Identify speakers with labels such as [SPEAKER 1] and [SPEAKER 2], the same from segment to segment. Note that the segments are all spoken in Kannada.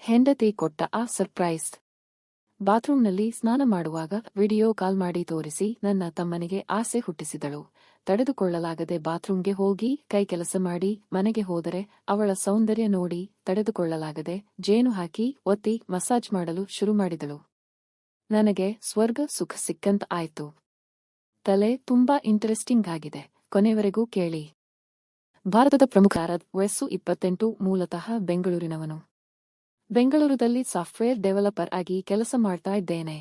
[SPEAKER 1] ಹೆಂಡತಿ ಕೊಟ್ಟ ಆ ಸರ್ಪ್ರೈಸ್. ಬಾತ್ರೂಂನಲ್ಲಿ ಸ್ನಾನ ಮಾಡುವಾಗ ವಿಡಿಯೋ ಕಾಲ್ ಮಾಡಿ ತೋರಿಸಿ ನನ್ನ ತಮ್ಮನಿಗೆ ಆಸೆ ಹುಟ್ಟಿಸಿದಳು. ತಡೆದುಕೊಳ್ಳಲಾಗದೆ ಬಾತ್ರೂಂಗೆ ಹೋಗಿ ಕೈ ಕೆಲಸ ಮಾಡಿ ಮನೆಗೆ ಹೋದರೆ ಅವಳ ಸೌಂದರ್ಯ ನೋಡಿ ತಡೆದುಕೊಳ್ಳಲಾಗದೆ ಜೇನು ಹಾಕಿ ಒತ್ತಿ ಮಸಾಜ್ ಮಾಡಲು ಶುರು ಮಾಡಿದಳು. ನನಗೆ ಸ್ವರ್ಗ ಸುಖ ಸಿಕ್ಕಂತ ಆಯ್ತು. ತಲೆ ತುಂಬಾ ಇಂಟರೆಸ್ಟಿಂಗ್ ಆಗಿದೆ, ಕೊನೆವರೆಗೂ ಕೇಳಿ. ಭಾರತದ ಪ್ರಮುಖ ವಯಸ್ಸು 28, ಮೂಲತಃ ಬೆಂಗಳೂರಿನವನು. ಬೆಂಗಳೂರಲ್ಲಿ ಸಾಫ್ಟ್ವೇರ್ ಡೆವಲಪರ್ ಆಗಿ ಕೆಲಸ ಮಾಡ್ತಾ ಇದ್ದೇನೆ.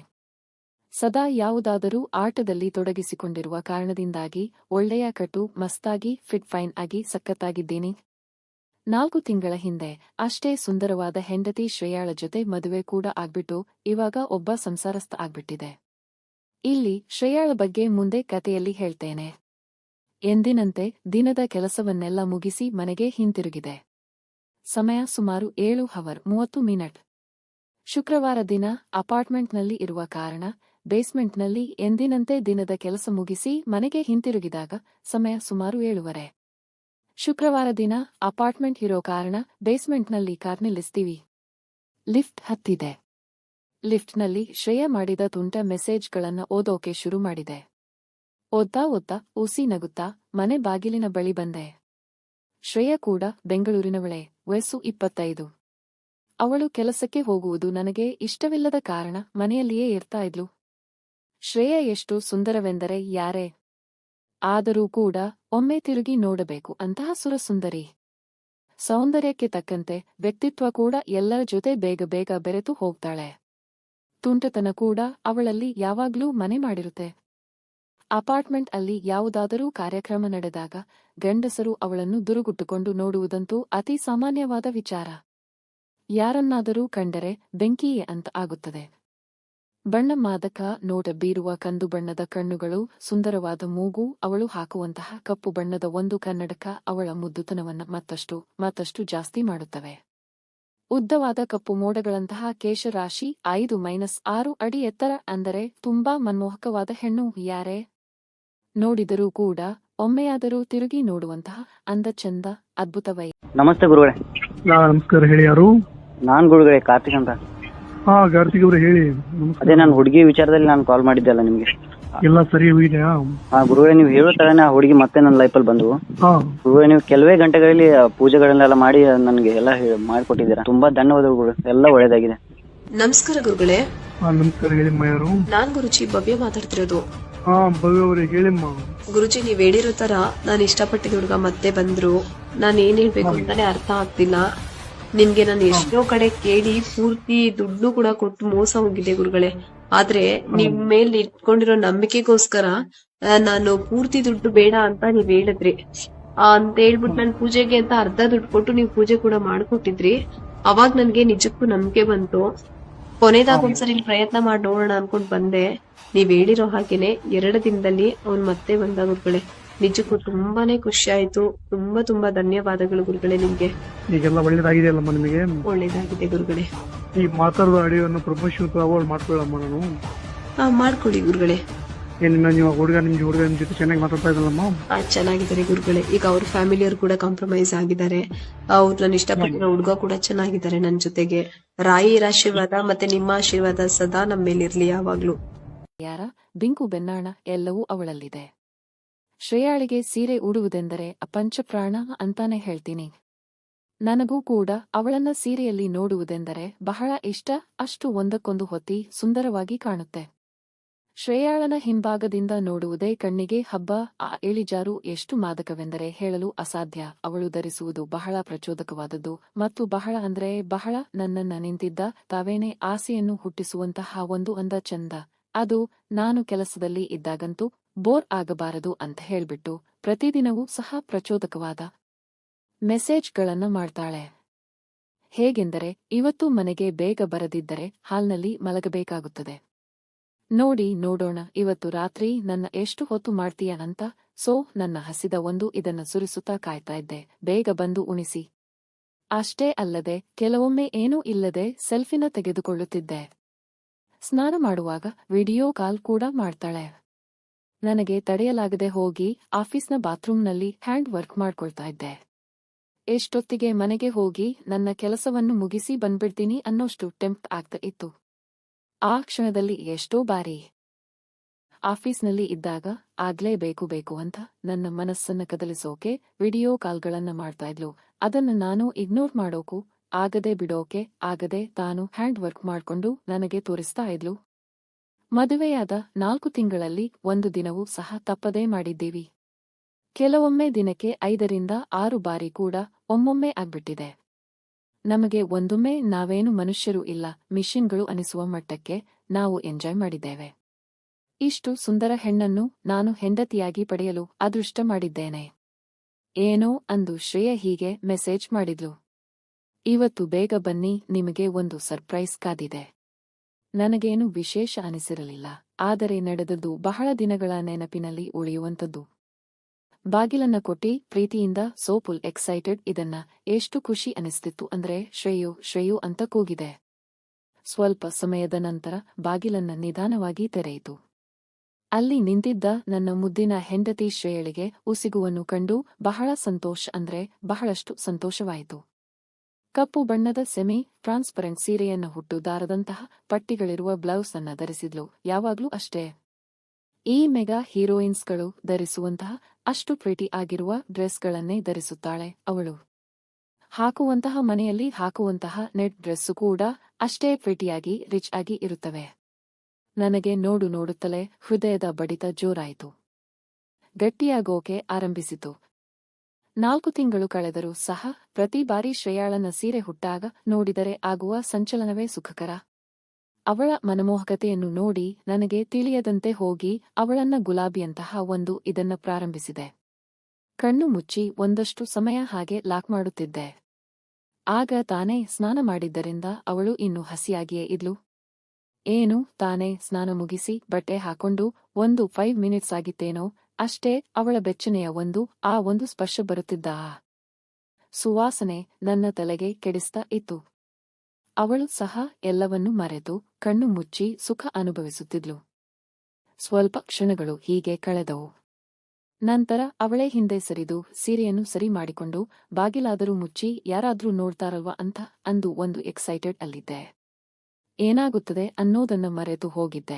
[SPEAKER 1] ಸದಾ ಯಾವುದಾದರೂ ಆಟದಲ್ಲಿ ತೊಡಗಿಸಿಕೊಂಡಿರುವ ಕಾರಣದಿಂದಾಗಿ ಒಳ್ಳೆಯ ಕಟ್ಟು ಮಸ್ತಾಗಿ ಫಿಟ್ ಫೈನ್ ಆಗಿ ಸಖತ್ತಾಗಿದ್ದೀನಿ. 4 ತಿಂಗಳ ಹಿಂದೆ ಅಷ್ಟೇ ಸುಂದರವಾದ ಹೆಂಡತಿ ಶ್ರೇಯಾಳ ಜೊತೆ ಮದುವೆ ಕೂಡ ಆಗ್ಬಿಟ್ಟು ಇವಾಗ ಒಬ್ಬ ಸಂಸಾರಸ್ಥ ಆಗ್ಬಿಟ್ಟಿದೆ. ಇಲ್ಲಿ ಶ್ರೇಯಾಳ ಬಗ್ಗೆ ಮುಂದೆ ಕತೆಯಲ್ಲಿ ಹೇಳ್ತೇನೆ. ಎಂದಿನಂತೆ ದಿನದ ಕೆಲಸವನ್ನೆಲ್ಲ ಮುಗಿಸಿ ಮನೆಗೆ ಹಿಂತಿರುಗಿದೆ. ಸಮಯ ಸುಮಾರು 7:30. ಶುಕ್ರವಾರ ದಿನ ಅಪಾರ್ಟ್ಮೆಂಟ್ನಲ್ಲಿ ಇರುವ ಕಾರಣ ಬೇಸ್ಮೆಂಟ್ನಲ್ಲಿ ಎಂದಿನಂತೆ ದಿನದ ಕೆಲಸ ಮುಗಿಸಿ ಮನೆಗೆ ಹಿಂತಿರುಗಿದಾಗ ಸಮಯ ಸುಮಾರು 7:30. ಶುಕ್ರವಾರ ದಿನ ಅಪಾರ್ಟ್ಮೆಂಟ್ ಇರೋ ಕಾರಣ ಬೇಸ್ಮೆಂಟ್ನಲ್ಲಿ ಕಾರ್ ನಿಲ್ಲಿಸ್ತೀವಿ. ಲಿಫ್ಟ್ ಹತ್ತಿದೆ. ಲಿಫ್ಟ್ನಲ್ಲಿ ಶ್ರೇಯಾ ಮಾಡಿದ ತುಂಟ ಮೆಸೇಜ್ಗಳನ್ನ ಓದೋಕೆ ಶುರು ಮಾಡಿದೆ. ಓದ್ತಾ ಉಸಿ ನಗುತ್ತಾ ಮನೆ ಬಾಗಿಲಿನ ಬಳಿ ಬಂದೆ. ಶ್ರೇಯಾ ಕೂಡ ಬೆಂಗಳೂರಿನವಳೇ, ವಯಸ್ಸು 25. ಅವಳು ಕೆಲಸಕ್ಕೆ ಹೋಗುವುದು ನನಗೆ ಇಷ್ಟವಿಲ್ಲದ ಕಾರಣ ಮನೆಯಲ್ಲಿಯೇ ಇರ್ತಾ ಇದ್ಲು. ಶ್ರೇಯಾ ಎಷ್ಟು ಸುಂದರವೆಂದರೆ ಯಾರೇ ಆದರೂ ಕೂಡ ಒಮ್ಮೆ ತಿರುಗಿ ನೋಡಬೇಕು ಅಂತಹ ಸುರಸುಂದರಿ. ಸೌಂದರ್ಯಕ್ಕೆ ತಕ್ಕಂತೆ ವ್ಯಕ್ತಿತ್ವ ಕೂಡ ಎಲ್ಲರ ಜೊತೆ ಬೇಗ ಬೆರೆತು ಹೋಗ್ತಾಳೆ. ತುಂಟತನ ಕೂಡ ಅವಳಲ್ಲಿ ಯಾವಾಗ್ಲೂ ಮನೆ ಮಾಡಿರುತ್ತೆ. ಅಪಾರ್ಟ್ಮೆಂಟ್ ಅಲ್ಲಿ ಯಾವುದಾದರೂ ಕಾರ್ಯಕ್ರಮ ನಡೆದಾಗ ಗಂಡಸರು ಅವಳನ್ನು ದುರುಗುಟ್ಟುಕೊಂಡು ನೋಡುವುದಂತೂ ಅತಿ ಸಾಮಾನ್ಯವಾದ ವಿಚಾರ. ಯಾರನ್ನಾದರೂ ಕಂಡರೆ ಬೆಂಕಿಯೇ ಅಂತ ಆಗುತ್ತದೆ. ಬಣ್ಣ ಮಾದಕ ನೋಟ ಬೀರುವ ಕಂದು ಬಣ್ಣದ ಕಣ್ಣುಗಳು, ಸುಂದರವಾದ ಮೂಗು, ಅವಳು ಹಾಕುವಂತಹ ಕಪ್ಪು ಬಣ್ಣದ ಒಂದು ಕನ್ನಡಕ ಅವಳ ಮುದ್ದುತನವನ್ನ ಮತ್ತಷ್ಟು ಜಾಸ್ತಿ ಮಾಡುತ್ತವೆ. ಉದ್ದವಾದ ಕಪ್ಪು ಮೋಡಗಳಂತಹ ಕೇಶರಾಶಿ, 5-6 ಅಡಿ ಎತ್ತರ, ಅಂದರೆ ತುಂಬಾ ಮನ್ಮೋಹಕವಾದ ಹೆಣ್ಣು. ಯಾರೇ ನೋಡಿದರೂ ಕೂಡ ಒಮ್ಮೆಯಾದರೂ ತಿರುಗಿ ನೋಡುವಂತಹ ಅಂದ ಚಂದ ಅದ್ಭುತವೈ.
[SPEAKER 2] ನಮಸ್ತೆ ಗುರುಗಳೇ.
[SPEAKER 3] ನಮಸ್ಕಾರ, ಹೇಳಿ. ಯಾರು?
[SPEAKER 2] ನಾನ್ ಗುರುಗಳೇ, ಕಾರ್ತಿಕ್ ಅಂತ.
[SPEAKER 3] ಕಾರ್ತಿಕ್ ಅವ್ರೆ, ಹೇಳಿ.
[SPEAKER 2] ಅದೇ ನಾನು ಹುಡುಗಿ ವಿಚಾರದಲ್ಲಿ ನಾನು ಕಾಲ್ ಮಾಡಿದ್ದೆ ಅಲ್ಲ ನಿಮ್ಗೆ.
[SPEAKER 3] ಎಲ್ಲ ಸರಿ ಹೋಗಿದೆಯಾ?
[SPEAKER 2] ಗುರುಗಳೇ, ನೀವು ಹೇಳೋ ತರನೇ ಆ ಹುಡುಗಿ ಮತ್ತೆ ನನ್ನ ಲೈಫಲ್ಲಿ ಬಂದು ಗುರುಗಳೇ, ನೀವು ಕೆಲವೇ ಗಂಟೆಗಳಲ್ಲಿ ಪೂಜೆಗಳನ್ನೆಲ್ಲ ಮಾಡಿ ನನಗೆ ಎಲ್ಲ ಮಾಡಿಕೊಟ್ಟಿದ್ದೀರಾ. ತುಂಬಾ ಧನ್ಯವಾದಗಳು, ಎಲ್ಲ ಒಳ್ಳೇದಾಗಿದೆ.
[SPEAKER 4] ನಮಸ್ಕಾರ ಗುರುಗಳೇ.
[SPEAKER 3] ನಮಸ್ಕಾರ, ಹೇಳಿಮ್ಮ. ಯಾರು?
[SPEAKER 4] ನಾನ್ ಗುರುಜಿ ಭವ್ಯ ಮಾತಾಡ್ತಿರೋದು.
[SPEAKER 3] ಭವ್ಯ ಅವರೇ, ಹೇಳಿಮ್ಮ.
[SPEAKER 4] ಗುರುಜಿ, ನೀವ್ ಹೇಳಿರೋ ತರ ನಾನು ಇಷ್ಟಪಟ್ಟಿದ ಹುಡುಗ ಮತ್ತೆ ಬಂದ್ರು. ನಾನ್ ಏನ್ ಹೇಳ್ಬೇಕು ಅಂತಾನೆ ಅರ್ಥ ಆಗ್ತಿಲ್ಲ. ನಿಮ್ಗೆ ನಾನು ಎಷ್ಟೋ ಕಡೆ ಕೇಳಿ ಪೂರ್ತಿ ದುಡ್ಡು ಕೂಡ ಕೊಟ್ಟು ಮೋಸ ಹೋಗಿದೆ ಗುರುಗಳೇ. ಆದ್ರೆ ನಿಮ್ ಮೇಲ್ ಇಟ್ಕೊಂಡಿರೋ ನಂಬಿಕೆಗೋಸ್ಕರ ನಾನು ಪೂರ್ತಿ ದುಡ್ಡು ಬೇಡ ಅಂತ ನೀವ್ ಹೇಳಿದ್ರಿ ಅಂತ ಹೇಳ್ಬಿಟ್ಟು ನನ್ ಪೂಜೆಗೆ ಅಂತ ಅರ್ಧ ದುಡ್ಡು ಕೊಟ್ಟು ನೀವು ಪೂಜೆ ಕೂಡ ಮಾಡ್ಕೊಟ್ಟಿದ್ರಿ. ಅವಾಗ ನನ್ಗೆ ನಿಜಕ್ಕೂ ನಂಬಿಕೆ ಬಂತು. ಕೊನೆದಾಗ ಒಂದ್ಸರಿ ಪ್ರಯತ್ನ ಮಾಡಿ ನೋಡೋಣ ಅನ್ಕೊಂಡ್ ಬಂದೆ. ನೀವ್ ಹೇಳಿರೋ ಹಾಗೇನೆ 2 ದಿನದಲ್ಲಿ ಅವ್ನ್ ಮತ್ತೆ ಬಂದ ಗುರುಗಳೇ. ನಿಜಕ್ಕೂ ತುಂಬಾನೇ ಖುಷಿ ಆಯ್ತು. ತುಂಬಾ ಧನ್ಯವಾದಗಳು ಗುರುಗಳೇ ನಿಮ್ಗೆ.
[SPEAKER 3] ಈಗೆಲ್ಲ ಒಳ್ಳೇದಾಗಿದೆಯಲ್ಲಮ್ಮ ನಿಮಗೆ?
[SPEAKER 4] ಒಳ್ಳೇದಾಗಿದೆ ಗುರುಗಳೇ.
[SPEAKER 3] ಈ ಮಾತಾಡೋ ಆಡಿಯೋನ ಪ್ರಮೋಷನ್ ಅವಾರ್ಡ್ ಮಾಡ್ಕೊಳ್ಳಮ್ಮ. ನಾನು
[SPEAKER 4] ಮಾಡ್ಕೊಳ್ಳಿ ಗುರುಗಳೇ.
[SPEAKER 3] ಏನಿಲ್ಲ, ನೀವು ಹುಡುಗ ನಿಮ್ ಜೊತೆ ಚೆನ್ನಾಗಿ ಮಾತಾಡ್ತಾ ಇದ್ದಲ್ಲಮ್ಮ?
[SPEAKER 4] ಚೆನ್ನಾಗಿದ್ದಾರೆ ಗುರುಗಳೇ. ಈಗ ಅವ್ರ ಫ್ಯಾಮಿಲಿಯವರು ಕೂಡ ಕಾಂಪ್ರಮೈಸ್ ಆಗಿದ್ದಾರೆ. ಅವ್ರು ನಾನು ಇಷ್ಟಪಟ್ಟಿರೋ ಹುಡುಗ ಕೂಡ ಚೆನ್ನಾಗಿದ್ದಾರೆ ನನ್ ಜೊತೆಗೆ. ರಾಯಿರ ಆಶೀರ್ವಾದ ಮತ್ತೆ ನಿಮ್ಮ ಆಶೀರ್ವಾದ ಸದಾ ನಮ್ಮ ಮೇಲಿರ್ಲಿ ಯಾವಾಗ್ಲೂ.
[SPEAKER 1] ಯಾರ ಬಿಂಕು ಬೆನ್ನಾಣ ಎಲ್ಲವೂ ಅವಳಲ್ಲಿದೆ. ಶ್ರೇಯಾಳಿಗೆ ಸೀರೆ ಉಡುವುದೆಂದರೆ ಅಪಂಚಪ್ರಾಣ ಅಂತಾನೆ ಹೇಳ್ತೀನಿ. ನನಗೂ ಕೂಡ ಅವಳನ್ನ ಸೀರೆಯಲ್ಲಿ ನೋಡುವುದೆಂದರೆ ಬಹಳ ಇಷ್ಟ. ಅಷ್ಟು ಒಂದಕ್ಕೊಂದು ಹೊತ್ತಿ ಸುಂದರವಾಗಿ ಕಾಣುತ್ತೆ. ಶ್ರೇಯಾಳನ ಹಿಂಭಾಗದಿಂದ ನೋಡುವುದೇ ಕಣ್ಣಿಗೆ ಹಬ್ಬ. ಆ ಇಳಿಜಾರು ಎಷ್ಟು ಮಾದಕವೆಂದರೆ ಹೇಳಲು ಅಸಾಧ್ಯ. ಅವಳು ಧರಿಸುವುದು ಬಹಳ ಪ್ರಚೋದಕವಾದದ್ದು ಮತ್ತು ಬಹಳ ನನ್ನನ್ನ ನಿಂತಿದ್ದ ತಾವೇನೇ ಆಸೆಯನ್ನು ಹುಟ್ಟಿಸುವಂತಹ ಒಂದು ಅಂದ ಚಂದ. ಅದು ನಾನು ಕೆಲಸದಲ್ಲಿ ಇದ್ದಾಗಂತೂ ಬೋರ್ ಆಗಬಾರದು ಅಂತ ಹೇಳ್ಬಿಟ್ಟು ಪ್ರತಿದಿನವೂ ಸಹ ಪ್ರಚೋದಕವಾದ ಮೆಸೇಜ್ಗಳನ್ನ ಮಾಡ್ತಾಳೆ. ಹೇಗೆಂದರೆ, ಇವತ್ತು ಮನೆಗೆ ಬೇಗ ಬರದಿದ್ದರೆ ಹಾಲ್ನಲ್ಲಿ ಮಲಗಬೇಕಾಗುತ್ತದೆ. ನೋಡೋಣ ಇವತ್ತು ರಾತ್ರಿ ನನ್ನ ಎಷ್ಟು ಹೊತ್ತು ಮಾಡ್ತೀಯ ಅಂತ. ಸೋ ನನ್ನ ಹಸಿದ ಇದನ್ನ ಸುರಿಸುತ್ತಾ ಕಾಯ್ತಾ ಇದ್ದೆ, ಬೇಗ ಬಂದು ಉಣಿಸಿ. ಅಷ್ಟೇ ಅಲ್ಲದೆ ಕೆಲವೊಮ್ಮೆ ಏನೂ ಇಲ್ಲದೆ ಸೆಲ್ಫಿನ ತೆಗೆದುಕೊಳ್ಳುತ್ತಿದ್ದೆ. ಸ್ನಾನ ಮಾಡುವಾಗ ವಿಡಿಯೋ ಕಾಲ್ ಕೂಡ ಮಾಡ್ತಾಳೆ. ನನಗೆ ತಡೆಯಲಾಗದೆ ಹೋಗಿ ಆಫೀಸ್ನ ಬಾತ್ರೂಂನಲ್ಲಿ ಹ್ಯಾಂಡ್ ವರ್ಕ್ ಮಾಡ್ಕೊಳ್ತಾ ಇದ್ದೆ. ಎಷ್ಟೊತ್ತಿಗೆ ಮನೆಗೆ ಹೋಗಿ ನನ್ನ ಕೆಲಸವನ್ನು ಮುಗಿಸಿ ಬಂದ್ಬಿಡ್ತೀನಿ ಅನ್ನೋಷ್ಟು ಟೆಂಪ್ಟ್ ಆಗ್ತಾ ಇತ್ತು. ಆ ಕ್ಷಣದಲ್ಲಿ ಎಷ್ಟೋ ಬಾರಿ ಆಫೀಸ್ನಲ್ಲಿ ಇದ್ದಾಗ ಬೇಕು ಅಂತ ನನ್ನ ಮನಸ್ಸನ್ನ ಕದಲಿಸೋಕೆ ವಿಡಿಯೋ ಕಾಲ್ಗಳನ್ನ ಮಾಡ್ತಾ ಇದ್ಲು. ಅದನ್ನ ನಾನು ಇಗ್ನೋರ್ ಮಾಡೋಕು ಆಗದೆ ಬಿಡೋಕೆ ಆಗದೆ ತಾನು ಹ್ಯಾಂಡ್ ವರ್ಕ್ ಮಾಡ್ಕೊಂಡು ನನಗೆ ತೋರಿಸ್ತಾ ಇದ್ಲು. ಮದುವೆಯಾದ 4 ತಿಂಗಳಲ್ಲಿ 1 ದಿನವೂ ಸಹ ತಪ್ಪದೇ ಮಾಡಿದ್ದೀವಿ. ಕೆಲವೊಮ್ಮೆ ದಿನಕ್ಕೆ 5ರಿಂದ 6 ಬಾರಿ ಕೂಡ ಒಮ್ಮೊಮ್ಮೆ ಆಗ್ಬಿಟ್ಟಿದೆ. ನಮಗೆ ಒಂದೊಮ್ಮೆ ನಾವೇನು ಮನುಷ್ಯರು ಇಲ್ಲ ಮಿಷಿನ್ಗಳು ಅನಿಸುವ ಮಟ್ಟಕ್ಕೆ ನಾವು ಎಂಜಾಯ್ ಮಾಡಿದ್ದೇವೆ. ಇಷ್ಟು ಸುಂದರ ಹೆಣ್ಣನ್ನು ನಾನು ಹೆಂಡತಿಯಾಗಿ ಪಡೆಯಲು ಅದೃಷ್ಟ ಮಾಡಿದ್ದೇನೆ. ಏನೋ ಅಂದು ಶ್ರೇಯ ಹೀಗೆ ಮೆಸೇಜ್ ಮಾಡಿದ್ಲು. ಇವತ್ತು ಬೇಗ ಬನ್ನಿ, ನಿಮಗೆ ಒಂದು ಸರ್ಪ್ರೈಸ್ ಕಾದಿದೆ. ನನಗೇನು ವಿಶೇಷ ಅನಿಸಿರಲಿಲ್ಲ, ಆದರೆ ನಡೆದದ್ದು ಬಹಳ ದಿನಗಳ ನೆನಪಿನಲ್ಲಿ ಉಳಿಯುವಂಥದ್ದು. ಬಾಗಿಲನ್ನ ಕೊಟ್ಟಿ ಪ್ರೀತಿಯಿಂದ ಸೋಪುಲ್ ಎಕ್ಸೈಟೆಡ್. ಇದನ್ನ ಎಷ್ಟು ಖುಷಿ ಅನಿಸ್ತಿತ್ತು ಅಂದ್ರೆ ಶ್ರೇಯು ಅಂತ ಕೂಗಿದೆ. ಸ್ವಲ್ಪ ಸಮಯದ ನಂತರ ಬಾಗಿಲನ್ನ ನಿಧಾನವಾಗಿ ತೆರೆಯಿತು. ಅಲ್ಲಿ ನಿಂತಿದ್ದ ನನ್ನ ಮುದ್ದಿನ ಹೆಂಡತಿ ಶ್ರೇಯಳಿಗೆ ಉಸಿಗುವನ್ನು ಕಂಡು ಬಹಳ ಸಂತೋಷ ಅಂದ್ರೆ ಬಹಳಷ್ಟು ಸಂತೋಷವಾಯಿತು. ಕಪ್ಪು ಬಣ್ಣದ ಸೆಮಿ ಟ್ರಾನ್ಸ್ಪರೆಂಟ್ ಸೀರೆಯನ್ನ ಹುಟ್ಟು ದಾರದಂತಹ ಪಟ್ಟಿಗಳಿರುವ ಬ್ಲೌಸ್ ಅನ್ನ ಧರಿಸಿದ್ಲು. ಯಾವಾಗ್ಲೂ ಅಷ್ಟೇ ಈ ಮೆಗಾ ಹೀರೋಯಿನ್ಸ್ಗಳು ಧರಿಸುವಂತಹ ಅಷ್ಟು ಪ್ರೀಟಿ ಆಗಿರುವ ಡ್ರೆಸ್ಗಳನ್ನೇ ಧರಿಸುತ್ತಾಳೆ ಅವಳು. ಹಾಕುವಂತಹ ಮನೆಯಲ್ಲಿ ಹಾಕುವಂತಹ ನೆಟ್ ಡ್ರೆಸ್ಸು ಕೂಡ ಅಷ್ಟೇ ಪ್ರೀಟಿಯಾಗಿ ರಿಚ್ ಆಗಿ ಇರುತ್ತವೆ. ನನಗೆ ನೋಡುತ್ತಲೇ ಹೃದಯದ ಬಡಿತ ಜೋರಾಯಿತು, ಗಟ್ಟಿಯಾಗೋಕೆ ಆರಂಭಿಸಿತು. 4 ತಿಂಗಳು ಕಳೆದರೂ ಸಹ ಪ್ರತಿ ಬಾರಿ ಶ್ರೇಯಾಳನ ಸೀರೆ ಹುಟ್ಟಾಗ ನೋಡಿದರೆ ಆಗುವ ಸಂಚಲನವೇ ಸುಖಕರ. ಅವಳ ಮನಮೋಹಕತೆಯನ್ನು ನೋಡಿ ನನಗೆ ತಿಳಿಯದಂತೆ ಹೋಗಿ ಅವಳನ್ನ ಗುಲಾಬಿಯಂತಹ ಒಂದು ಇದನ್ನ ಪ್ರಾರಂಭಿಸಿದೆ. ಕಣ್ಣು ಮುಚ್ಚಿ ಒಂದಷ್ಟು ಸಮಯ ಹಾಗೆ ಲಾಕ್ ಮಾಡುತ್ತಿದ್ದೆ. ಆಗ ತಾನೇ ಸ್ನಾನ ಮಾಡಿದ್ದರಿಂದ ಅವಳು ಇನ್ನೂ ಹಸಿಯಾಗಿಯೇ ಇದ್ಲು. ಏನು ತಾನೇ ಸ್ನಾನ ಮುಗಿಸಿ ಬಟ್ಟೆ ಹಾಕೊಂಡು 5 ಮಿನಿಟ್ಸ್ ಆಗಿತ್ತೇನೋ ಅಷ್ಟೇ ಅವಳ ಬೆಚ್ಚನೆಯ ಒಂದು ಸ್ಪರ್ಶ ಬರುತ್ತಿದ್ದ ಸುವಾಸನೆ ನನ್ನ ತಲೆಗೆ ಕೆಡಿಸ್ತಾ ಇತ್ತು. ಅವಳು ಸಹ ಎಲ್ಲವನ್ನೂ ಮರೆತು ಕಣ್ಣು ಮುಚ್ಚಿ ಸುಖ ಅನುಭವಿಸುತ್ತಿದ್ಲು. ಸ್ವಲ್ಪ ಕ್ಷಣಗಳು ಹೀಗೆ ಕಳೆದವು. ನಂತರ ಅವಳೇ ಹಿಂದೆ ಸರಿದು ಸೀರೆಯನ್ನು ಸರಿ ಮಾಡಿಕೊಂಡು ಬಾಗಿಲಾದರೂ ಮುಚ್ಚಿ ಯಾರಾದ್ರೂ ನೋಡ್ತಾರಲ್ವಾ ಅಂತ ಅಂದು ಒಂದು ಎಕ್ಸೈಟೆಡ್ ಅಲ್ಲಿದ್ದೆ. ಏನಾಗುತ್ತದೆ ಅನ್ನೋದನ್ನ ಮರೆತು ಹೋಗಿದ್ದೆ.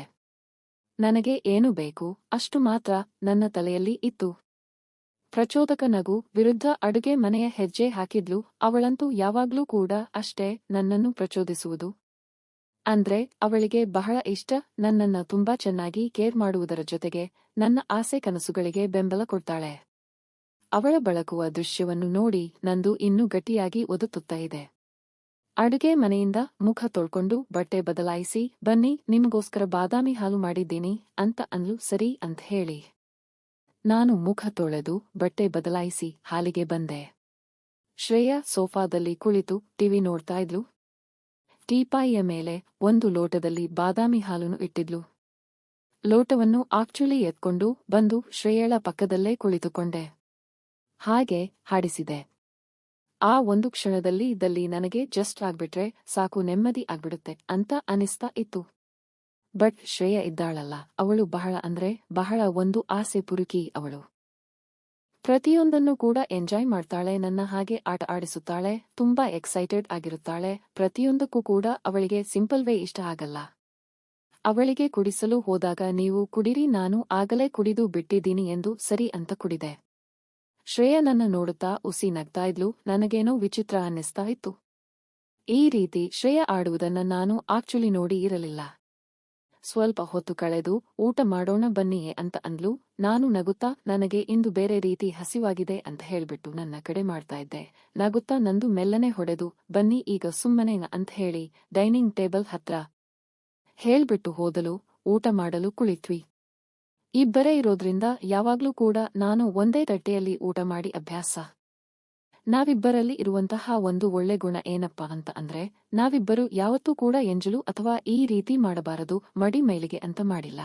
[SPEAKER 1] ನನಗೆ ಏನು ಬೇಕು ಅಷ್ಟು ಮಾತ್ರ ನನ್ನ ತಲೆಯಲ್ಲಿ ಇತ್ತು. ಪ್ರಚೋದಕ ನಗು ವಿರುದ್ಧ ಅಡುಗೆ ಮನೆಯ ಹೆಜ್ಜೆ ಹಾಕಿದ್ಲು. ಅವಳಂತೂ ಯಾವಾಗ್ಲೂ ಕೂಡ ಅಷ್ಟೇ ನನ್ನನ್ನು ಪ್ರಚೋದಿಸುವುದು. ಅಂದ್ರೆ ಅವಳಿಗೆ ಬಹಳ ಇಷ್ಟ. ನನ್ನನ್ನ ತುಂಬಾ ಚೆನ್ನಾಗಿ ಕೇರ್ ಮಾಡುವುದರ ಜೊತೆಗೆ ನನ್ನ ಆಸೆ ಕನಸುಗಳಿಗೆ ಬೆಂಬಲ ಕೊಡ್ತಾಳೆ. ಅವಳ ಬಳಕುವ ದೃಶ್ಯವನ್ನು ನೋಡಿ ನಂದು ಇನ್ನೂ ಗಟ್ಟಿಯಾಗಿ ಒದುತ್ತುತ್ತಾ ಇದೆ. ಅಡುಗೆ ಮನೆಯಿಂದ ಮುಖ ತೊಳ್ಕೊಂಡು ಬಟ್ಟೆ ಬದಲಾಯಿಸಿ ಬನ್ನಿ ನಿಮಗೋಸ್ಕರ ಬಾದಾಮಿ ಹಾಲು ಮಾಡಿದ್ದೀನಿ ಅಂತ ಅಂದ್ಲು. ಸರಿ ಅಂತ ಹೇಳಿ ನಾನು ಮುಖ ತೊಳೆದು ಬಟ್ಟೆ ಬದಲಾಯಿಸಿ ಹಾಲಿಗೆ ಬಂದೆ. ಶ್ರೇಯಾ ಸೋಫಾದಲ್ಲಿ ಕುಳಿತು ಟಿವಿ ನೋಡ್ತಾ ಇದ್ಲು. ಟೀಪಾಯಿಯ ಮೇಲೆ ಒಂದು ಲೋಟದಲ್ಲಿ ಬಾದಾಮಿ ಹಾಲನ್ನು ಇಟ್ಟಿದ್ಲು. ಲೋಟವನ್ನು ಆಕ್ಚುಲಿ ಎತ್ಕೊಂಡು ಬಂದು ಶ್ರೇಯಳ ಪಕ್ಕದಲ್ಲೇ ಕುಳಿತುಕೊಂಡೆ. ಹಾಗೆ ಹಾಡಿಸಿದೆ. ಆ ಒಂದು ಕ್ಷಣದಲ್ಲಿ ಇದ್ದಲ್ಲಿ ನನಗೆ ಜಸ್ಟ್ ಆಗ್ಬಿಟ್ರೆ ಸಾಕು, ನೆಮ್ಮದಿ ಆಗ್ಬಿಡುತ್ತೆ ಅಂತ ಅನಿಸ್ತಾ ಇತ್ತು. ಬಟ್ ಶ್ರೇಯ ಇದ್ದಾಳಲ್ಲ, ಅವಳು ಬಹಳ ಅಂದ್ರೆ ಬಹಳ ಒಂದು ಆಸೆ ಪುರುಕಿ ಅವಳು. ಪ್ರತಿಯೊಂದನ್ನು ಕೂಡ ಎಂಜಾಯ್ ಮಾಡ್ತಾಳೆ, ನನ್ನ ಹಾಗೆ ಆಟ ಆಡಿಸುತ್ತಾಳೆ, ತುಂಬಾ ಎಕ್ಸೈಟೆಡ್ ಆಗಿರುತ್ತಾಳೆ. ಪ್ರತಿಯೊಂದಕ್ಕೂ ಕೂಡ ಅವಳಿಗೆ ಸಿಂಪಲ್ ವೇ ಇಷ್ಟ ಆಗಲ್ಲ. ಅವಳಿಗೆ ಕುಡಿಸಲು ಹೋದಾಗ ನೀವು ಕುಡಿರಿ, ನಾನು ಆಗಲೇ ಕುಡಿದು ಬಿಟ್ಟಿದ್ದೀನಿ ಎಂದು ಸರಿ ಅಂತ ಕುಡಿದೆ. ಶ್ರೇಯ ನನ್ನ ನೋಡುತ್ತಾ ಉಸಿ ನಗ್ತಾ ಇದ್ಲು. ನನಗೇನೋ ವಿಚಿತ್ರ ಅನ್ನಿಸ್ತಾ ಇತ್ತು. ಈ ರೀತಿ ಶ್ರೇಯ ಆಡುವುದನ್ನ ನಾನು ಆಕ್ಚುಲಿ ನೋಡಿ ಇರಲಿಲ್ಲ. ಸ್ವಲ್ಪ ಹೊತ್ತು ಕಳೆದು ಊಟ ಮಾಡೋಣ ಬನ್ನಿಯೇ ಅಂತ ಅಂದ್ಲು. ನಾನು ನಗುತ್ತಾ ನನಗೆ ಇಂದು ಬೇರೆ ರೀತಿ ಹಸಿವಾಗಿದೆ ಅಂತ ಹೇಳ್ಬಿಟ್ಟು ನನ್ನ ಕಡೆ ಮಾಡ್ತಾ ಇದ್ದೆ. ನಗುತ್ತಾ ನಂದು ಮೆಲ್ಲನೆ ಹೊಡೆದು ಬನ್ನಿ ಈಗ ಸುಮ್ಮನೆ ಅಂತ ಹೇಳಿ ಡೈನಿಂಗ್ ಟೇಬಲ್ ಹತ್ರ ಹೇಳ್ಬಿಟ್ಟು ಹೋದಲು. ಊಟ ಮಾಡಲು ಕುಳಿತ್ವಿ. ಇಬ್ಬರೇ ಇರೋದ್ರಿಂದ ಯಾವಾಗ್ಲೂ ಕೂಡ ನಾನು ಒಂದೇ ತಟ್ಟೆಯಲ್ಲಿ ಊಟ ಮಾಡಿ ಅಭ್ಯಾಸ. ನಾವಿಬ್ಬರಲ್ಲಿ ಇರುವಂತಹ ಒಂದು ಒಳ್ಳೆ ಗುಣ ಏನಪ್ಪಾ ಅಂತ ಅಂದ್ರೆ ನಾವಿಬ್ಬರು ಯಾವತ್ತೂ ಕೂಡ ಎಂಜಲು ಅಥವಾ ಈ ರೀತಿ ಮಾಡಬಾರದು ಮಡಿ ಮೈಲಿಗೆ ಅಂತ ಮಾಡಿಲ್ಲ.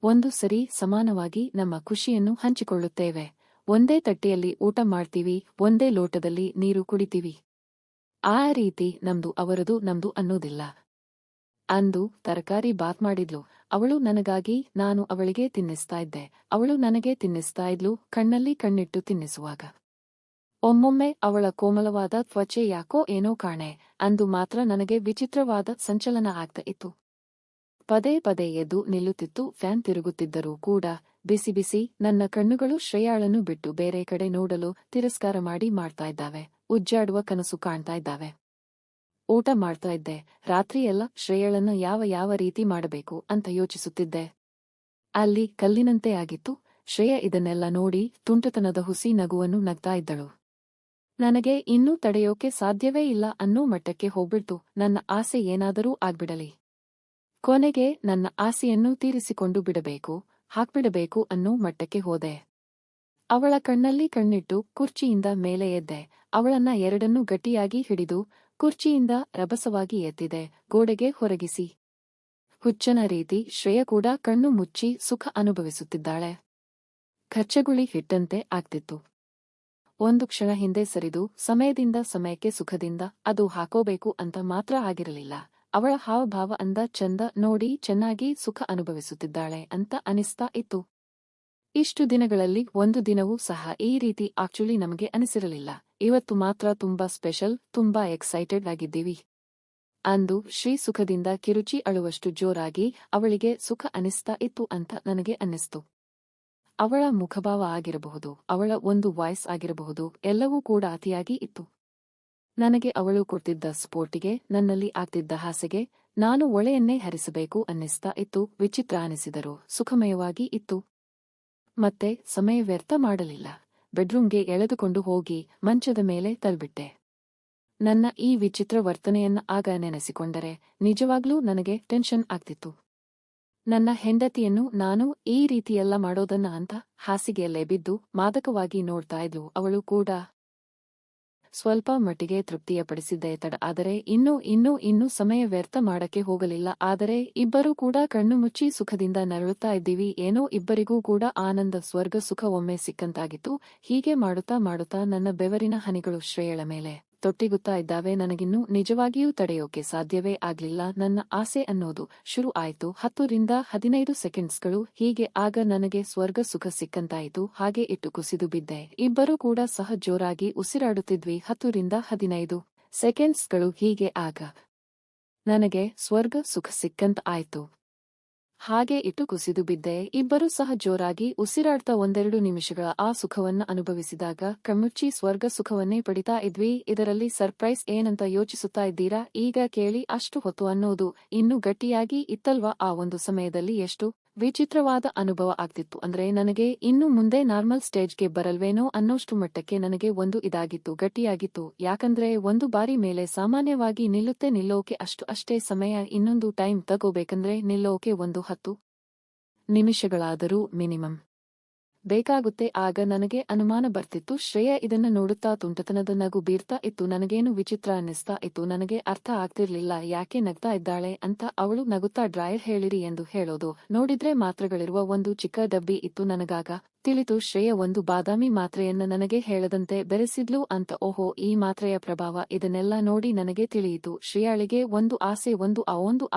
[SPEAKER 1] ಒಂದು ಸರಿ ಸಮಾನವಾಗಿ ನಮ್ಮ ಖುಷಿಯನ್ನು ಹಂಚಿಕೊಳ್ಳುತ್ತೇವೆ. ಒಂದೇ ತಟ್ಟೆಯಲ್ಲಿ ಊಟ ಮಾಡ್ತೀವಿ, ಒಂದೇ ಲೋಟದಲ್ಲಿ ನೀರು ಕುಡಿತೀವಿ. ಆ ರೀತಿ ನಮ್ದು ಅವರದು ನಮ್ದು ಅನ್ನೋದಿಲ್ಲ. ಅಂದು ತರಕಾರಿ ಬಾತ್ ಮಾಡಿದ್ಲು ಅವಳು ನನಗಾಗಿ, ನಾನು ಅವಳಿಗೆ ತಿನ್ನಿಸ್ತಾ ಇದ್ದೆ. ಅವಳು ನನಗೆ ತಿನ್ನಿಸ್ತಾ ಇದ್ಲು, ಕಣ್ಣಲ್ಲಿ ಕಣ್ಣಿಟ್ಟು ತಿನ್ನಿಸುವಾಗ. ಒಮ್ಮೊಮ್ಮೆ ಅವಳ ಕೋಮಲವಾದ ತ್ವಚೆ ಯಾಕೋ ಏನೋ ಕಾಣೆ, ಅಂದು ಮಾತ್ರ ನನಗೆ ವಿಚಿತ್ರವಾದ ಸಂಚಲನ ಆಗ್ತಾ ಇತ್ತು. ಪದೇ ಪದೇ ಎದ್ದು ನಿಲ್ಲುತ್ತಿತ್ತು. ಫ್ಯಾನ್ ತಿರುಗುತ್ತಿದ್ದರೂ ಕೂಡ ಬಿಸಿ ಬಿಸಿ ನನ್ನ ಕಣ್ಣುಗಳು ಶ್ರೇಯಾಳನ್ನು ಬಿಟ್ಟು ಬೇರೆ ಕಡೆ ನೋಡಲು ತಿರಸ್ಕಾರ ಮಾಡ್ತಾ ಇದ್ದಾವೆ. ಉಜ್ಜಾಡುವ ಕನಸು ಕಾಣ್ತಾ ಇದ್ದಾವೆ. ಊಟ ಮಾಡ್ತಾ ಇದ್ದೆ. ರಾತ್ರಿಯೆಲ್ಲ ಶ್ರೇಯಳನ್ನು ಯಾವ ರೀತಿ ಮಾಡಬೇಕು ಅಂತ ಯೋಚಿಸುತ್ತಿದ್ದೆ. ಅಲ್ಲಿ ಕಲ್ಲಿನಂತೆ ಆಗಿತ್ತು. ಶ್ರೇಯ ಇದನ್ನೆಲ್ಲ ನೋಡಿ ತುಂಟತನದ ಹುಸಿ ನಗುವನ್ನು ನಗ್ತಾ ಇದ್ದಳು. ನನಗೆ ಇನ್ನೂ ತಡೆಯೋಕೆ ಸಾಧ್ಯವೇ ಇಲ್ಲ ಅನ್ನೋ ಮಟ್ಟಕ್ಕೆ ಹೋಗ್ಬಿಡ್ತು. ನನ್ನ ಆಸೆ ಏನಾದರೂ ಆಗ್ಬಿಡಲಿ. ಕೊನೆಗೆ ನನ್ನ ಆಸೆಯನ್ನು ತೀರಿಸಿಕೊಂಡು ಬಿಡಬೇಕು, ಹಾಕ್ಬಿಡಬೇಕು ಅನ್ನೋ ಮಟ್ಟಕ್ಕೆ ಹೋದೆ. ಅವಳ ಕಣ್ಣಲ್ಲಿ ಕಣ್ಣಿಟ್ಟು ಕುರ್ಚಿಯಿಂದ ಮೇಲೆ ಎದ್ದೆ. ಅವಳನ್ನ ಎರಡನ್ನೂ ಗಟ್ಟಿಯಾಗಿ ಹಿಡಿದು ಕುರ್ಚಿಯಿಂದ ರಭಸವಾಗಿ ಎತ್ತಿದೆ, ಗೋಡೆಗೆ ಹೊರಗಿಸಿ. ಹುಚ್ಚನ ರೀತಿ ಶ್ರೇಯ ಕೂಡ ಕಣ್ಣು ಮುಚ್ಚಿ ಸುಖ ಅನುಭವಿಸುತ್ತಿದ್ದಾಳೆ. ಖರ್ಚಗುಳಿ ಹಿಟ್ಟಂತೆ ಆಗ್ತಿತ್ತು. ಒಂದು ಕ್ಷಣ ಹಿಂದೆ ಸರಿದು ಸಮಯದಿಂದ ಸಮಯಕ್ಕೆ ಸುಖದಿಂದ ಅದು ಹಾಕೋಬೇಕು ಅಂತ ಮಾತ್ರ ಆಗಿರಲಿಲ್ಲ. ಅವಳ ಹಾವಭಾವ ಅಂದ ಚಂದ ನೋಡಿ ಚೆನ್ನಾಗಿ ಸುಖ ಅನುಭವಿಸುತ್ತಿದ್ದಾಳೆ ಅಂತ ಅನಿಸ್ತಾ ಇತ್ತು. ಇಷ್ಟು ದಿನಗಳಲ್ಲಿ ಒಂದು ದಿನವೂ ಸಹ ಈ ರೀತಿ ಆಕ್ಚುಲಿ ನಮಗೆ ಅನಿಸಿರಲಿಲ್ಲ. ಇವತ್ತು ಮಾತ್ರ ತುಂಬಾ ಸ್ಪೆಷಲ್, ತುಂಬಾ ಎಕ್ಸೈಟೆಡ್ ಆಗಿದ್ದೀವಿ. ಅಂದು ಶ್ರೀ ಸುಖದಿಂದ ಕಿರುಚಿ ಅಳುವಷ್ಟು ಜೋರಾಗಿ ಅವಳಿಗೆ ಸುಖ ಅನಿಸ್ತಾ ಇತ್ತು ಅಂತ ನನಗೆ ಅನ್ನಿಸ್ತು. ಅವಳ ಮುಖಭಾವ ಆಗಿರಬಹುದು, ಅವಳ ಒಂದು ವಾಯ್ಸ್ ಆಗಿರಬಹುದು, ಎಲ್ಲವೂ ಕೂಡ ಅತಿಯಾಗಿ ಇತ್ತು. ನನಗೆ ಅವಳು ಕೊಡ್ತಿದ್ದ ಸ್ಪೋರ್ಟಿಗೆ, ನನ್ನಲ್ಲಿ ಆಗ್ತಿದ್ದ ಹಾಸೆಗೆ ನಾನು ಒಳೆಯನ್ನೇ ಹರಿಸಬೇಕು ಅನ್ನಿಸ್ತಾ ಇತ್ತು. ವಿಚಿತ್ರ ಅನಿಸಿದರೂ ಸುಖಮಯವಾಗಿ ಇತ್ತು. ಮತ್ತೆ ಸಮಯ ವ್ಯರ್ಥ ಮಾಡಲಿಲ್ಲ. ಬೆಡ್ರೂಮ್ಗೆ ಎಳೆದುಕೊಂಡು ಹೋಗಿ ಮಂಚದ ಮೇಲೆ ತಳ್ಬಿಟ್ಟೆ. ನನ್ನ ಈ ವಿಚಿತ್ರ ವರ್ತನೆಯನ್ನ ಆಗ ನೆನೆಸಿಕೊಂಡರೆ ನಿಜವಾಗ್ಲೂ ನನಗೆ ಟೆನ್ಷನ್ ಆಗ್ತಿತ್ತು. ನನ್ನ ಹೆಂಡತಿಯನ್ನು ನಾನು ಈ ರೀತಿಯೆಲ್ಲ ಮಾಡೋದನ್ನ ಅಂತ ಹಾಸಿಗೆಯಲ್ಲೇ ಬಿದ್ದು ಮಾದಕವಾಗಿ ನೋಡ್ತಾ ಇದ್ಲು. ಅವಳು ಕೂಡ ಸ್ವಲ್ಪ ಮಟ್ಟಿಗೆ ತೃಪ್ತಿಯಪಡಿಸಿದ್ದೆ ತಡ. ಆದರೆ ಇನ್ನೂ ಸಮಯ ವ್ಯರ್ಥ ಮಾಡಕ್ಕೆ ಹೋಗಲಿಲ್ಲ. ಆದರೆ ಇಬ್ಬರೂ ಕೂಡ ಕಣ್ಣು ಮುಚ್ಚಿ ಸುಖದಿಂದ ನರಳುತ್ತಾ ಇದ್ದೀವಿ. ಏನೋ ಇಬ್ಬರಿಗೂ ಕೂಡ ಆನಂದ, ಸ್ವರ್ಗ ಸುಖ ಒಮ್ಮೆ ಸಿಕ್ಕಂತಾಗಿತ್ತು. ಹೀಗೆ ಮಾಡುತ್ತಾ ನನ್ನ ಬೆವರಿನ ಹನಿಗಳು ಶ್ರೇಯಳ ಮೇಲೆ ತೊಟ್ಟಿಗುತ್ತಾ ಇದ್ದಾವೆ. ನನಗಿನ್ನೂ ನಿಜವಾಗಿಯೂ ತಡೆಯೋಕೆ ಸಾಧ್ಯವೇ ಆಗ್ಲಿಲ್ಲ. ನನ್ನ ಆಸೆ ಅನ್ನೋದು ಶುರು ಆಯ್ತು. 10 ರಿಂದ 15 ಸೆಕೆಂಡ್ಸ್ಗಳು ಹೀಗೆ. ಆಗ ನನಗೆ ಸ್ವರ್ಗ ಸುಖ ಸಿಕ್ಕಂತಾಯಿತು. ಹಾಗೆ ಇಟ್ಟು ಕುಸಿದು ಬಿದ್ದೆ. ಇಬ್ಬರೂ ಕೂಡ ಸಹ ಜೋರಾಗಿ ಉಸಿರಾಡುತ್ತಿದ್ವಿ. 10 ರಿಂದ 15 ಸೆಕೆಂಡ್ಸ್ಗಳು ಹೀಗೆ. ಆಗ ನನಗೆ ಸ್ವರ್ಗ ಸುಖ ಸಿಕ್ಕಂತ ಆಯ್ತು. ಹಾಗೆ ಇಟ್ಟು ಕುಸಿದು ಬಿದ್ದೆ. ಇಬ್ಬರೂ ಸಹ ಜೋರಾಗಿ ಉಸಿರಾಡ್ತಾ 1-2 ನಿಮಿಷಗಳ ಆ ಸುಖವನ್ನ ಅನುಭವಿಸಿದಾಗ ಕಣ್ಮುಚ್ಚಿ ಸ್ವರ್ಗ ಸುಖವನ್ನೇ ಪಡಿತಾ ಇದ್ವಿ. ಇದರಲ್ಲಿ ಸರ್ಪ್ರೈಸ್ ಏನಂತ ಯೋಚಿಸುತ್ತಾ ಇದ್ದೀರಾ? ಈಗ ಕೇಳಿ. ಅಷ್ಟು ಹೊತ್ತು ಅನ್ನೋದು ಇನ್ನೂ ಗಟ್ಟಿಯಾಗಿ ಇತ್ತಲ್ವಾ? ಆ ಒಂದು ಸಮಯದಲ್ಲಿ ಎಷ್ಟು ವಿಚಿತ್ರವಾದ ಅನುಭವ ಆಗ್ತಿತ್ತು ಅಂದ್ರೆ ನನಗೆ ಇನ್ನು ಮುಂದೆ ನಾರ್ಮಲ್ ಸ್ಟೇಜ್ಗೆ ಬರಲ್ವೇನೋ ಅನ್ನೋಷ್ಟು ಮಟ್ಟಕ್ಕೆ ನನಗೆ ಒಂದು ಇದಾಗಿತ್ತು, ಗಟ್ಟಿಯಾಗಿತ್ತು. ಯಾಕಂದ್ರೆ ಒಂದು ಬಾರಿ ಮೇಲೆ ಸಾಮಾನ್ಯವಾಗಿ ನಿಲ್ಲೋಕೆ ಅಷ್ಟೇ ಸಮಯ. ಇನ್ನೊಂದು ಟೈಮ್ ತಗೋಬೇಕಂದ್ರೆ ನಿಲ್ಲೋಕೆ ಒಂದು 10 ನಿಮಿಷಗಳಾದರೂ ಮಿನಿಮಮ್ ಬೇಕಾಗುತ್ತೆ. ಆಗ ನನಗೆ ಅನುಮಾನ ಬರ್ತಿತ್ತು. ಶ್ರೇಯ ಇದನ್ನ ನೋಡುತ್ತಾ ತುಂಟತನದ ನಗು ಬೀರ್ತಾ ಇತ್ತು. ನನಗೇನು ವಿಚಿತ್ರ ಅನ್ನಿಸ್ತಾ ಇತ್ತು. ನನಗೆ ಅರ್ಥ ಆಗ್ತಿರ್ಲಿಲ್ಲ ಯಾಕೆ ನಗ್ತಾ ಇದ್ದಾಳೆ ಅಂತ. ಅವಳು ನಗುತ್ತಾ ಡ್ರಾಯರ್ ಹೇಳಿರಿ ಎಂದು ಹೇಳೋದು ನೋಡಿದ್ರೆ ಮಾತ್ರೆಗಳಿರುವ ಒಂದು ಚಿಕ್ಕ ಡಬ್ಬಿ ಇತ್ತು. ನನಗಾಗ ತಿಳಿತು ಶ್ರೇಯ ಒಂದು ಬಾದಾಮಿ ಮಾತ್ರೆಯನ್ನ ನನಗೆ ಹೇಳದಂತೆ ಬೆರೆಸಿದ್ಲು ಅಂತ. ಓಹೋ, ಈ ಮಾತ್ರೆಯ ಪ್ರಭಾವ. ಇದನ್ನೆಲ್ಲ ನೋಡಿ ನನಗೆ ತಿಳಿಯಿತು ಶ್ರೇಯಾಳಿಗೆ ಒಂದು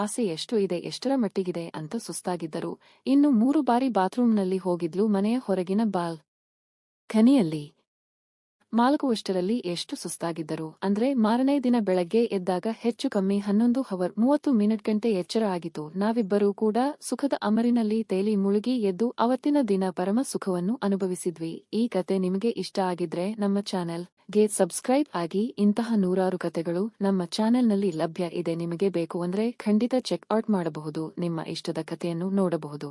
[SPEAKER 1] ಆಸೆ ಎಷ್ಟು ಇದೆ, ಎಷ್ಟರ ಮಟ್ಟಿಗಿದೆ ಅಂತ. ಸುಸ್ತಾಗಿದ್ದರು. ಇನ್ನು 3 ಬಾರಿ ಬಾತ್ರೂಮ್ನಲ್ಲಿ ಹೋಗಿದ್ಲು. ಮನೆಯ ಹೊರಗಿನ ಬಾಲ್ ಖನಿಯಲ್ಲಿ ಮಾಲ್ಗುವಷ್ಟರಲ್ಲಿ ಎಷ್ಟು ಸುಸ್ತಾಗಿದ್ದರು ಅಂದ್ರೆ ಮಾರನೇ ದಿನ ಬೆಳಗ್ಗೆ ಎದ್ದಾಗ ಹೆಚ್ಚು ಕಮ್ಮಿ 11 ಅವರ್ 30 ಮಿನಿಟ್ ಗಂಟೆ ಎಚ್ಚರ ಆಗಿತ್ತು. ನಾವಿಬ್ಬರೂ ಕೂಡ ಸುಖದ ಅಮರಿನಲ್ಲಿ ತೇಲಿ ಮುಳುಗಿ ಎದ್ದು ಅವತ್ತಿನ ದಿನ ಪರಮ ಸುಖವನ್ನು ಅನುಭವಿಸಿದ್ವಿ. ಈ ಕತೆ ನಿಮಗೆ ಇಷ್ಟ ಆಗಿದ್ರೆ ನಮ್ಮ ಚಾನೆಲ್ ಗೆ ಸಬ್ಸ್ಕ್ರೈಬ್ ಆಗಿ. ಇಂತಹ 100 ಕತೆಗಳು ನಮ್ಮ ಚಾನೆಲ್ನಲ್ಲಿ ಲಭ್ಯ ಇದೆ. ನಿಮಗೆ ಬೇಕು ಅಂದ್ರೆ ಖಂಡಿತ ಚೆಕ್ ಔಟ್ ಮಾಡಬಹುದು. ನಿಮ್ಮ ಇಷ್ಟದ ಕತೆಯನ್ನು ನೋಡಬಹುದು.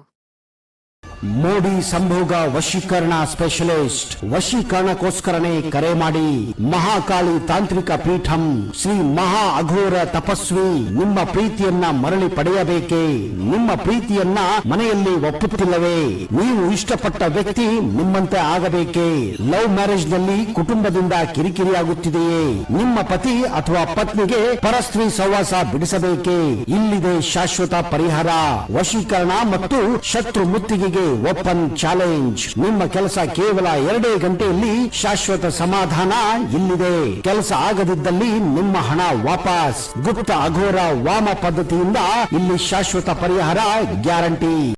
[SPEAKER 5] ಮೋಡಿ ಸಂಭೋಗ ವಶೀಕರಣ ಸ್ಪೆಷಲಿಸ್ಟ್. ವಶೀಕರಣಕ್ಕೋಸ್ಕರನೇ ಕರೆ ಮಾಡಿ. ಮಹಾಕಾಳಿ ತಾಂತ್ರಿಕ ಪೀಠಂ ಶ್ರೀ ಮಹಾ ಅಘೋರ ತಪಸ್ವಿ. ನಿಮ್ಮ ಪ್ರೀತಿಯನ್ನ ಮರಳಿ ಪಡೆಯಬೇಕೇ? ನಿಮ್ಮ ಪ್ರೀತಿಯನ್ನ ಮನೆಯಲ್ಲಿ ಒಪ್ಪುತ್ತಿಲ್ಲವೇ? ನೀವು ಇಷ್ಟಪಟ್ಟ ವ್ಯಕ್ತಿ ನಿಮ್ಮಂತೆ ಆಗಬೇಕೇ? ಲವ್ ಮ್ಯಾರೇಜ್ ನಲ್ಲಿ ಕುಟುಂಬದಿಂದ ಕಿರಿಕಿರಿಯಾಗುತ್ತಿದೆಯೇ? ನಿಮ್ಮ ಪತಿ ಅಥವಾ ಪತ್ನಿಗೆ ಪರಸ್ತ್ರೀ ಸಹವಾಸ ಬಿಡಿಸಬೇಕೇ? ಇಲ್ಲಿದೆ ಶಾಶ್ವತ ಪರಿಹಾರ. ವಶೀಕರಣ ಮತ್ತು ಶತ್ರು ಮುತ್ತಿಗೆಗೆ ಓಪನ್ ಚಾಲೆಂಜ್. ನಿಮ್ಮ ಕೆಲಸ ಕೇವಲ 2 ಗಂಟೆಯಲ್ಲಿ ಶಾಶ್ವತ ಸಮಾಧಾನ ಇಲ್ಲಿದೆ. ಕೆಲಸ ಆಗದಿದ್ದಲ್ಲಿ ನಿಮ್ಮ ಹಣ ವಾಪಸ್. ಗುಪ್ತ ಅಘೋರ ವಾಮ ಪದ್ಧತಿಯಿಂದ ಇಲ್ಲಿ ಶಾಶ್ವತ ಪರಿಹಾರ ಗ್ಯಾರಂಟಿ.